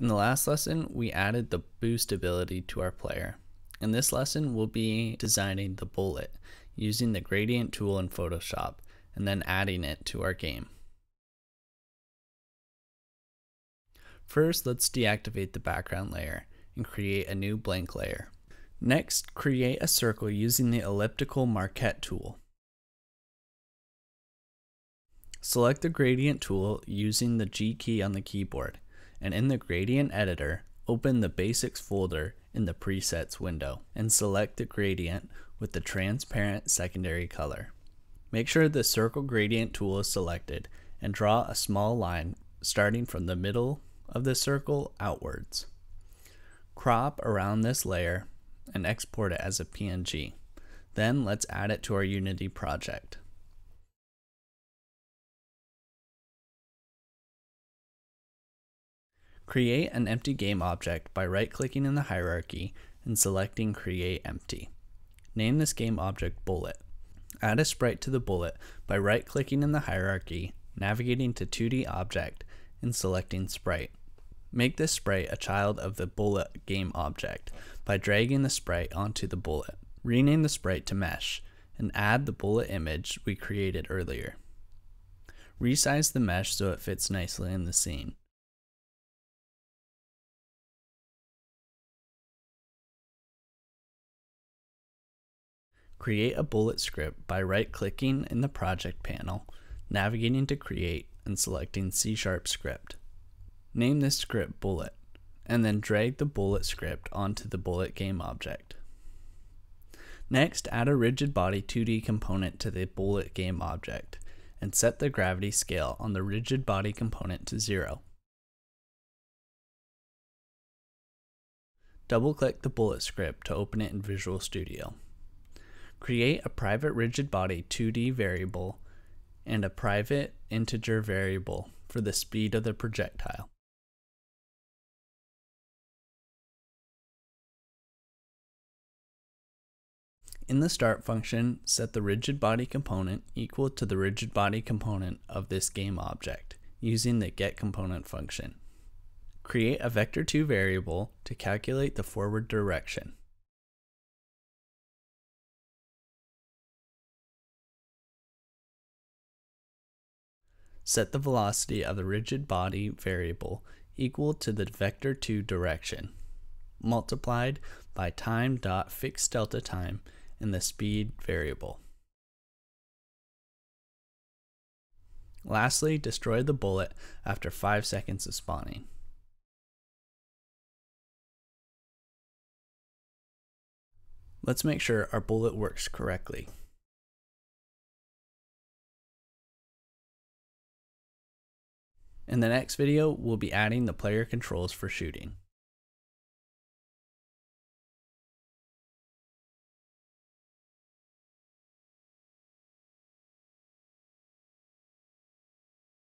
In the last lesson, we added the boost ability to our player. In this lesson, we'll be designing the bullet using the gradient tool in Photoshop and then adding it to our game. First, let's deactivate the background layer and create a new blank layer. Next, create a circle using the elliptical marquette tool. Select the gradient tool using the G key on the keyboard, and in the gradient editor, open the basics folder in the presets window and select the gradient with the transparent secondary color. Make sure the circle gradient tool is selected and draw a small line starting from the middle of the circle outwards. Crop around this layer and export it as a PNG. Then let's add it to our Unity project. Create an empty game object by right-clicking in the hierarchy and selecting Create Empty. Name this game object Bullet. Add a sprite to the bullet by right-clicking in the hierarchy, navigating to 2D Object, and selecting Sprite. Make this sprite a child of the bullet game object by dragging the sprite onto the bullet. Rename the sprite to Mesh and add the bullet image we created earlier. Resize the mesh so it fits nicely in the scene. Create a bullet script by right-clicking in the project panel, navigating to Create, and selecting C# script. Name this script Bullet, and then drag the bullet script onto the bullet game object. Next, add a rigid body 2D component to the bullet game object, and set the gravity scale on the rigid body component to 0. Double-click the bullet script to open it in Visual Studio. Create a private rigid body 2D variable and a private integer variable for the speed of the projectile. In the start function, set the rigid body component equal to the rigid body component of this game object using the getComponent function. Create a vector2 variable to calculate the forward direction. Set the velocity of the rigid body variable equal to the vector2 direction, multiplied by time.fixedDeltaTime in the speed variable. Lastly, destroy the bullet after 5 seconds of spawning. Let's make sure our bullet works correctly. In the next video, we'll be adding the player controls for shooting.